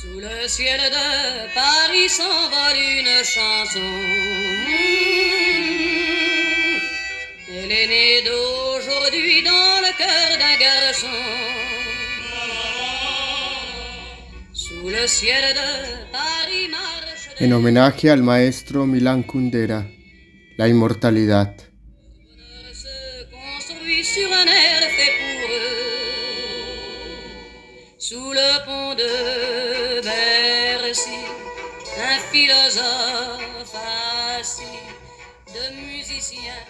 Sous le ciel de Paris s'envole une chanson. Elle est née d'aujourd'hui dans le cœur d'un garçon. Sous le ciel de Paris marche En homenaje al maestro Milan Kundera, La inmortalidad. se construit sur un air fait pour eux. Sous le pont de Bercy, un philosophe assis, de musiciens,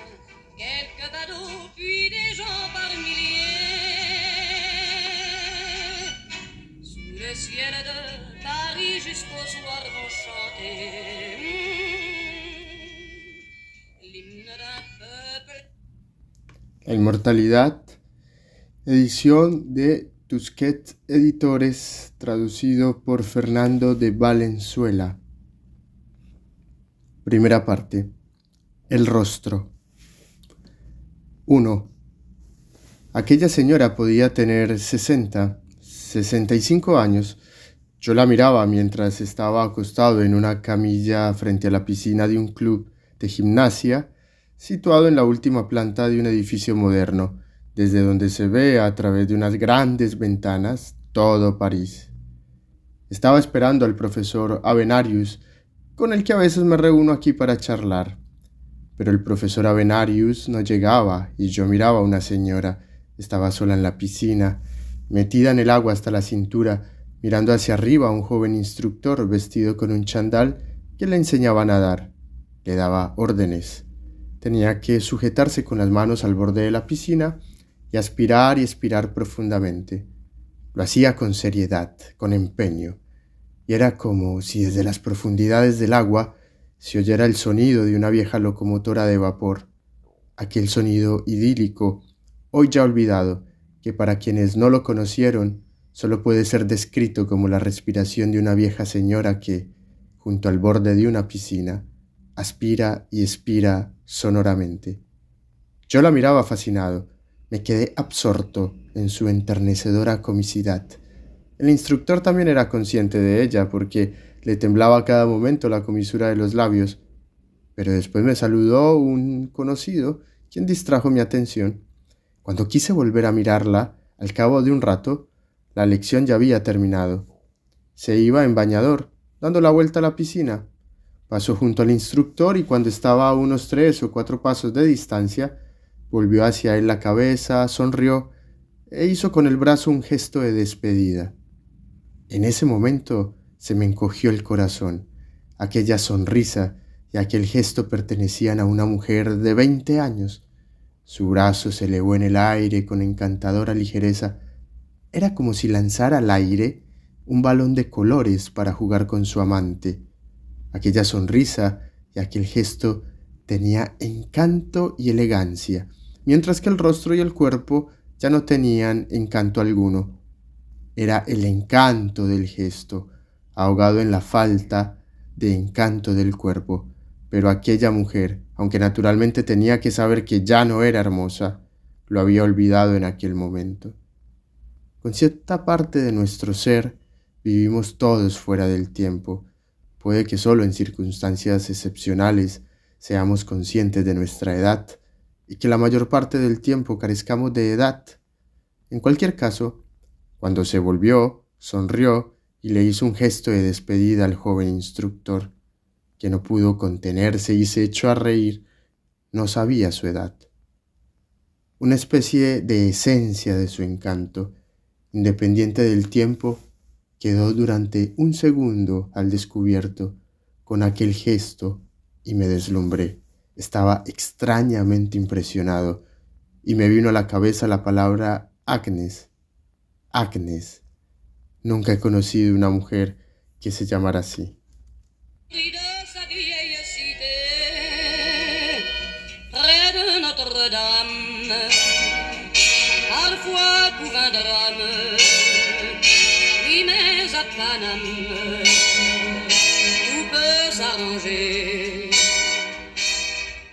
quelques badauds, puis des gens par milliers. Sous le ciel de Paris jusqu'au soir vont chanter l'hymne d'un peuple. La inmortalidad, edición de Tusquets Editores, traducido por Fernando de Valenzuela. Primera parte. El rostro. 1. Aquella señora podía tener 65 años. Yo la miraba mientras estaba acostado en una camilla frente a la piscina de un club de gimnasia situado en la última planta de un edificio moderno, desde donde se ve a través de unas grandes ventanas todo París. Estaba esperando al profesor Avenarius, con el que a veces me reúno aquí para charlar. Pero el profesor Avenarius no llegaba y yo miraba a una señora. Estaba sola en la piscina, metida en el agua hasta la cintura, mirando hacia arriba a un joven instructor vestido con un chandal que le enseñaba a nadar. Le daba órdenes. Tenía que sujetarse con las manos al borde de la piscina y expirar profundamente. Lo hacía con seriedad, con empeño, y era como si desde las profundidades del agua se oyera el sonido de una vieja locomotora de vapor, aquel sonido idílico, hoy ya olvidado, que para quienes no lo conocieron solo puede ser descrito como la respiración de una vieja señora que, junto al borde de una piscina, aspira y expira sonoramente. Yo la miraba fascinado, me quedé absorto en su enternecedora comicidad. El instructor también era consciente de ella porque le temblaba a cada momento la comisura de los labios, pero después me saludó un conocido quien distrajo mi atención. Cuando quise volver a mirarla, al cabo de un rato, la lección ya había terminado. Se iba en bañador, dando la vuelta a la piscina. Pasó junto al instructor y cuando estaba a unos 3 o 4 pasos de distancia, volvió hacia él la cabeza, sonrió e hizo con el brazo un gesto de despedida. En ese momento se me encogió el corazón. Aquella sonrisa y aquel gesto pertenecían a una mujer de 20 años. Su brazo se elevó en el aire con encantadora ligereza. Era como si lanzara al aire un balón de colores para jugar con su amante. Aquella sonrisa y aquel gesto tenía encanto y elegancia, mientras que el rostro y el cuerpo ya no tenían encanto alguno. Era el encanto del gesto, ahogado en la falta de encanto del cuerpo. Pero aquella mujer, aunque naturalmente tenía que saber que ya no era hermosa, lo había olvidado en aquel momento. Con cierta parte de nuestro ser vivimos todos fuera del tiempo. Puede que solo en circunstancias excepcionales seamos conscientes de nuestra edad y que la mayor parte del tiempo carezcamos de edad. En cualquier caso, cuando se volvió, sonrió y le hizo un gesto de despedida al joven instructor, que no pudo contenerse y se echó a reír. No sabía su edad. Una especie de esencia de su encanto, independiente del tiempo, quedó durante un segundo al descubierto con aquel gesto y me deslumbré. Estaba extrañamente impresionado y me vino a la cabeza la palabra Agnes. Agnes. Nunca he conocido una mujer que se llamara así. Prix de sa vieille cité, près de Notre-Dame, parfois couvre un drame, oui mais à Paname, tout peut s'arranger,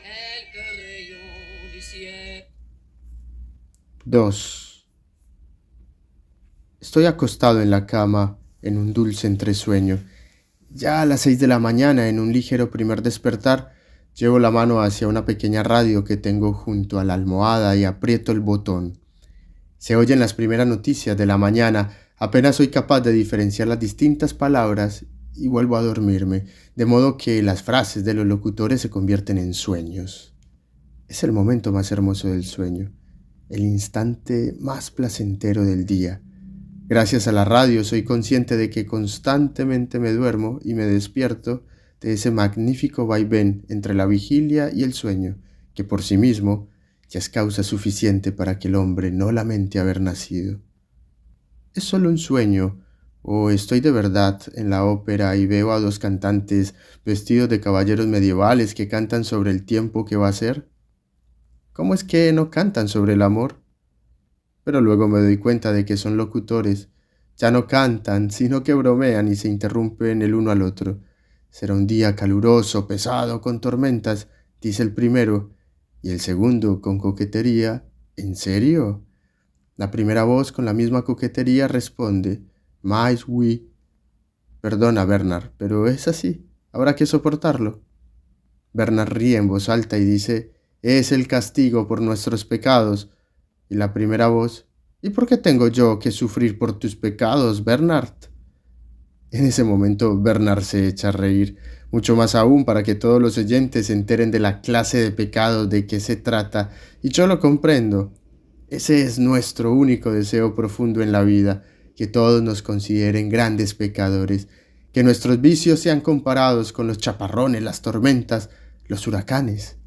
quelques rayons du ciel. 2. Estoy acostado en la cama en un dulce entresueño. Ya a las 6 de la mañana, en un ligero primer despertar, llevo la mano hacia una pequeña radio que tengo junto a la almohada y aprieto el botón. Se oyen las primeras noticias de la mañana, apenas soy capaz de diferenciar las distintas palabras y vuelvo a dormirme, de modo que las frases de los locutores se convierten en sueños. Es el momento más hermoso del sueño, el instante más placentero del día. Gracias a la radio soy consciente de que constantemente me duermo y me despierto de ese magnífico vaivén entre la vigilia y el sueño, que por sí mismo ya es causa suficiente para que el hombre no lamente haber nacido. ¿Es solo un sueño o estoy de verdad en la ópera y veo a dos cantantes vestidos de caballeros medievales que cantan sobre el tiempo que va a ser? ¿Cómo es que no cantan sobre el amor? Pero luego me doy cuenta de que son locutores. Ya no cantan, sino que bromean y se interrumpen el uno al otro. Será un día caluroso, pesado, con tormentas, dice el primero, y el segundo, con coquetería, ¿en serio? La primera voz, con la misma coquetería, responde, Mais oui. Perdona, Bernard, pero es así. Habrá que soportarlo. Bernard ríe en voz alta y dice, es el castigo por nuestros pecados. Y la primera voz, ¿y por qué tengo yo que sufrir por tus pecados, Bernard? En ese momento Bernard se echa a reír, mucho más aún para que todos los oyentes se enteren de la clase de pecados de que se trata, y yo lo comprendo. Ese es nuestro único deseo profundo en la vida, que todos nos consideren grandes pecadores, que nuestros vicios sean comparados con los chaparrones, las tormentas, los huracanes,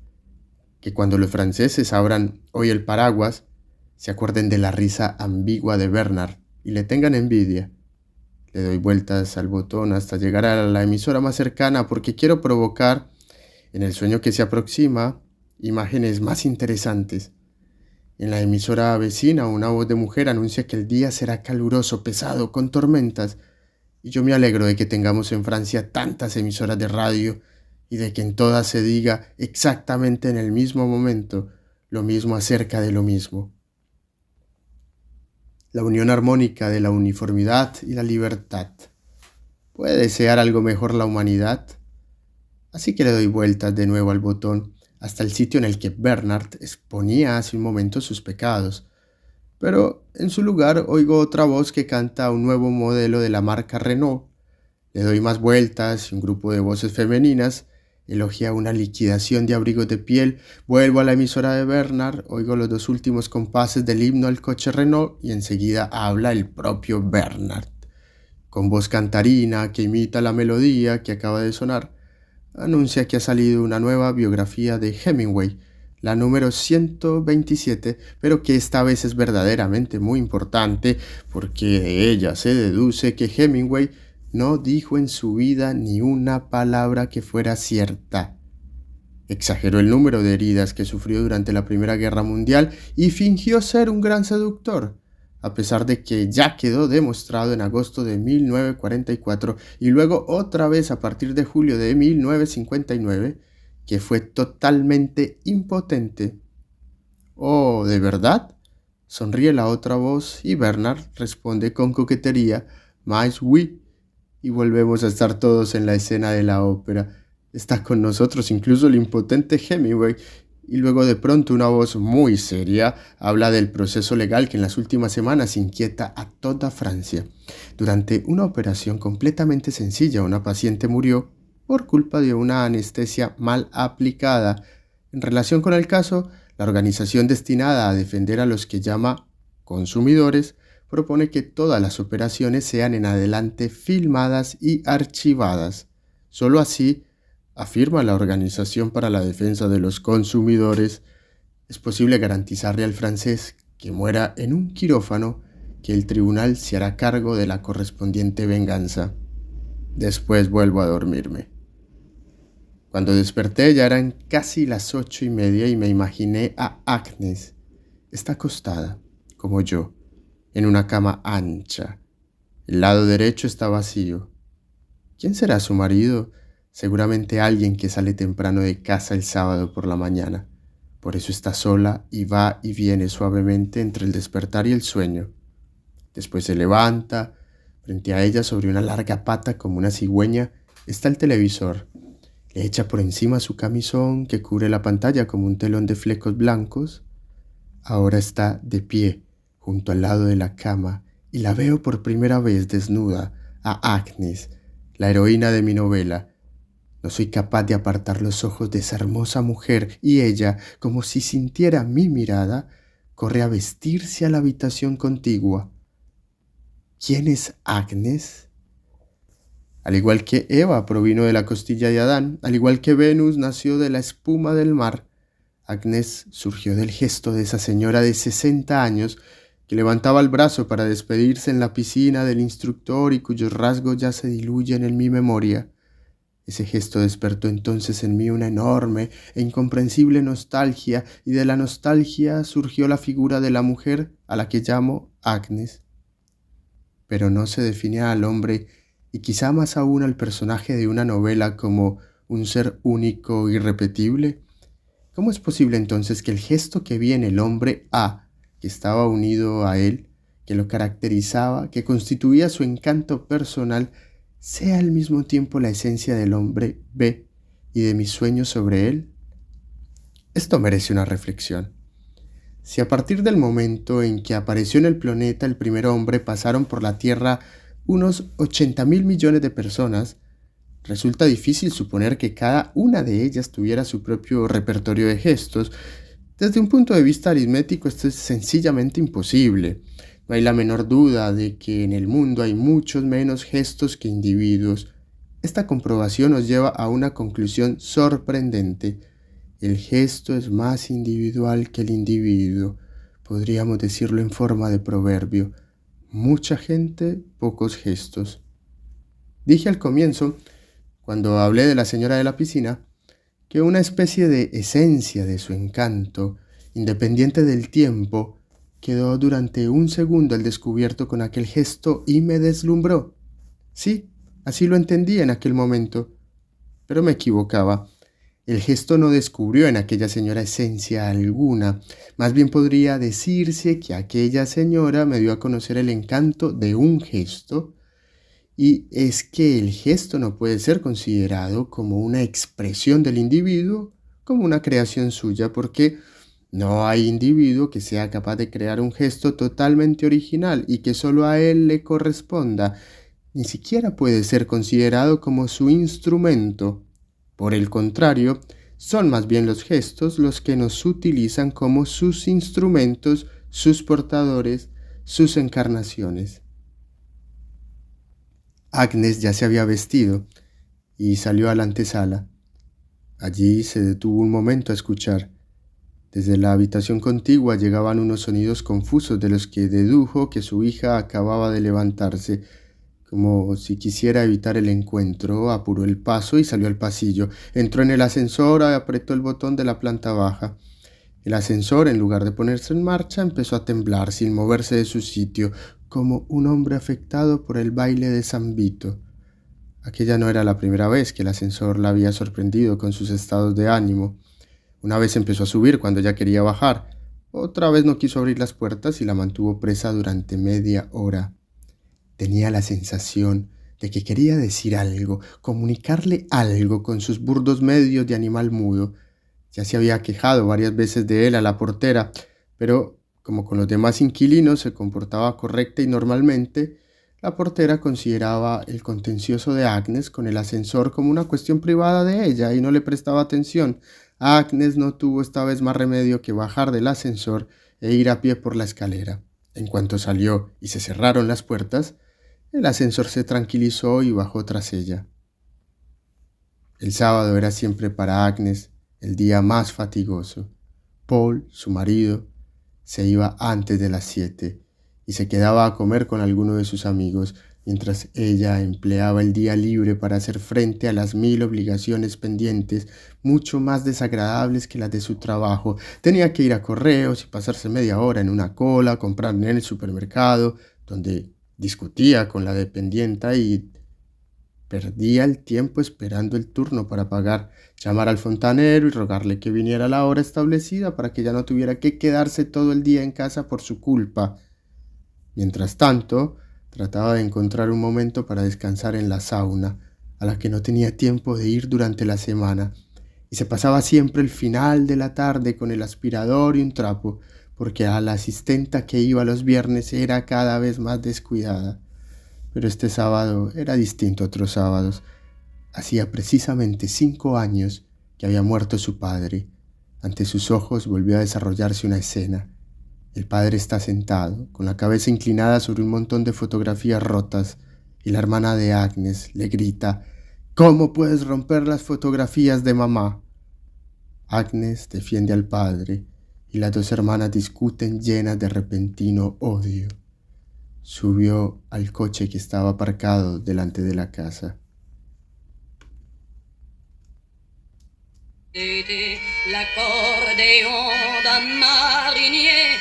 que cuando los franceses abran hoy el paraguas, se acuerden de la risa ambigua de Bernard y le tengan envidia. Le doy vueltas al botón hasta llegar a la emisora más cercana porque quiero provocar, en el sueño que se aproxima, imágenes más interesantes. En la emisora vecina, una voz de mujer anuncia que el día será caluroso, pesado, con tormentas, y yo me alegro de que tengamos en Francia tantas emisoras de radio y de que en todas se diga exactamente en el mismo momento lo mismo acerca de lo mismo. La unión armónica de la uniformidad y la libertad. ¿Puede desear algo mejor la humanidad? Así que le doy vueltas de nuevo al botón hasta el sitio en el que Bernard exponía hace un momento sus pecados. Pero en su lugar oigo otra voz que canta un nuevo modelo de la marca Renault. Le doy más vueltas y un grupo de voces femeninas elogia una liquidación de abrigos de piel. Vuelvo a la emisora de Bernard, oigo los dos últimos compases del himno al coche Renault y enseguida habla el propio Bernard. Con voz cantarina que imita la melodía que acaba de sonar, anuncia que ha salido una nueva biografía de Hemingway, la número 127, pero que esta vez es verdaderamente muy importante porque de ella se deduce que Hemingway no dijo en su vida ni una palabra que fuera cierta. Exageró el número de heridas que sufrió durante la Primera Guerra Mundial y fingió ser un gran seductor, a pesar de que ya quedó demostrado en agosto de 1944 y luego otra vez a partir de julio de 1959, que fue totalmente impotente. «Oh, ¿de verdad?», sonríe la otra voz y Bernard responde con coquetería, «Mais oui», y volvemos a estar todos en la escena de la ópera. Está con nosotros incluso el impotente Hemingway, y luego de pronto una voz muy seria habla del proceso legal que en las últimas semanas inquieta a toda Francia. Durante una operación completamente sencilla, una paciente murió por culpa de una anestesia mal aplicada. En relación con el caso, la organización destinada a defender a los que llama consumidores propone que todas las operaciones sean en adelante filmadas y archivadas. Solo así, afirma la Organización para la Defensa de los Consumidores, es posible garantizarle al francés que muera en un quirófano que el tribunal se hará cargo de la correspondiente venganza. Después vuelvo a dormirme. Cuando desperté ya eran casi las 8:30 y me imaginé a Agnes. Está acostada, como yo, en una cama ancha. El lado derecho está vacío. ¿Quién será su marido? Seguramente alguien que sale temprano de casa el sábado por la mañana. Por eso está sola y va y viene suavemente entre el despertar y el sueño. Después se levanta, Frente a ella, sobre una larga pata como una cigüeña, está el televisor. Le echa por encima su camisón que cubre la pantalla como un telón de flecos blancos. Ahora está de pie, junto al lado de la cama, y la veo por primera vez desnuda, a Agnes, la heroína de mi novela. No soy capaz de apartar los ojos de esa hermosa mujer, y ella, como si sintiera mi mirada, corre a vestirse a la habitación contigua. ¿Quién es Agnes? Al igual que Eva provino de la costilla de Adán, al igual que Venus nació de la espuma del mar, Agnes surgió del gesto de esa señora de 60 años que levantaba el brazo para despedirse en la piscina del instructor y cuyos rasgos ya se diluyen en mi memoria. Ese gesto despertó entonces en mí una enorme e incomprensible nostalgia, y de la nostalgia surgió la figura de la mujer a la que llamo Agnes. Pero no se define al hombre, y quizá más aún al personaje de una novela, como un ser único, irrepetible. ¿Cómo es posible entonces que el gesto que vi en el hombre A, que estaba unido a él, que lo caracterizaba, que constituía su encanto personal, sea al mismo tiempo la esencia del hombre B y de mis sueños sobre él? Esto merece una reflexión. Si a partir del momento en que apareció en el planeta el primer hombre pasaron por la Tierra unos 80.000 millones de personas, resulta difícil suponer que cada una de ellas tuviera su propio repertorio de gestos. Desde un punto de vista aritmético, esto es sencillamente imposible. No hay la menor duda de que en el mundo hay muchos menos gestos que individuos. Esta comprobación nos lleva a una conclusión sorprendente. El gesto es más individual que el individuo. Podríamos decirlo en forma de proverbio. Mucha gente, pocos gestos. Dije al comienzo, cuando hablé de la señora de la piscina, que una especie de esencia de su encanto, independiente del tiempo, quedó durante un segundo al descubierto con aquel gesto y me deslumbró. Sí, así lo entendí en aquel momento, pero me equivocaba. El gesto no descubrió en aquella señora esencia alguna. Más bien podría decirse que aquella señora me dio a conocer el encanto de un gesto, y es que el gesto no puede ser considerado como una expresión del individuo, como una creación suya, porque no hay individuo que sea capaz de crear un gesto totalmente original y que solo a él le corresponda. Ni siquiera puede ser considerado como su instrumento. Por el contrario, son más bien los gestos los que nos utilizan como sus instrumentos, sus portadores, sus encarnaciones. Agnes ya se había vestido y salió a la antesala. Allí se detuvo un momento a escuchar. Desde la habitación contigua llegaban unos sonidos confusos de los que dedujo que su hija acababa de levantarse. Como si quisiera evitar el encuentro, apuró el paso y salió al pasillo. Entró en el ascensor y apretó el botón de la planta baja. El ascensor, en lugar de ponerse en marcha, empezó a temblar sin moverse de su sitio, como un hombre afectado por el baile de San Vito. Aquella no era la primera vez que el ascensor la había sorprendido con sus estados de ánimo. Una vez empezó a subir cuando ya quería bajar. Otra vez no quiso abrir las puertas y la mantuvo presa durante media hora. Tenía la sensación de que quería decir algo, comunicarle algo con sus burdos medios de animal mudo. Ya se había quejado varias veces de él a la portera, pero como con los demás inquilinos se comportaba correcta y normalmente, la portera consideraba el contencioso de Agnes con el ascensor como una cuestión privada de ella y no le prestaba atención. Agnes no tuvo esta vez más remedio que bajar del ascensor e ir a pie por la escalera. En cuanto salió y se cerraron las puertas, el ascensor se tranquilizó y bajó tras ella. El sábado era siempre para Agnes el día más fatigoso. Paul, su marido, se iba antes de las 7 y se quedaba a comer con alguno de sus amigos, mientras ella empleaba el día libre para hacer frente a las 1000 obligaciones pendientes, mucho más desagradables que las de su trabajo. Tenía que ir a correos y pasarse media hora en una cola, comprar en el supermercado, donde discutía con la dependienta y perdía el tiempo esperando el turno para pagar, llamar al fontanero y rogarle que viniera a la hora establecida para que ya no tuviera que quedarse todo el día en casa por su culpa. Mientras tanto, Trataba de encontrar un momento para descansar en la sauna, a la que no tenía tiempo de ir durante la semana, y se pasaba siempre el final de la tarde con el aspirador y un trapo, porque a la asistenta que iba los viernes era cada vez más descuidada. Pero este sábado era distinto a otros sábados. Hacía precisamente 5 años que había muerto su padre. Ante sus ojos volvió a desarrollarse una escena. El padre está sentado, con la cabeza inclinada sobre un montón de fotografías rotas, y la hermana de Agnes le grita: «¿Cómo puedes romper las fotografías de mamá?». Agnes defiende al padre, y las dos hermanas discuten llenas de repentino odio. Subió al coche que estaba aparcado delante de la casa. C'était l'accordéon d'un marinier,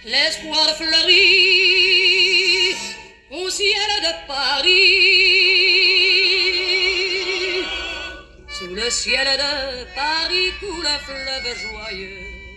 l'espoir fleurit au ciel de Paris. Sous le ciel de Paris coule un fleuve joyeux.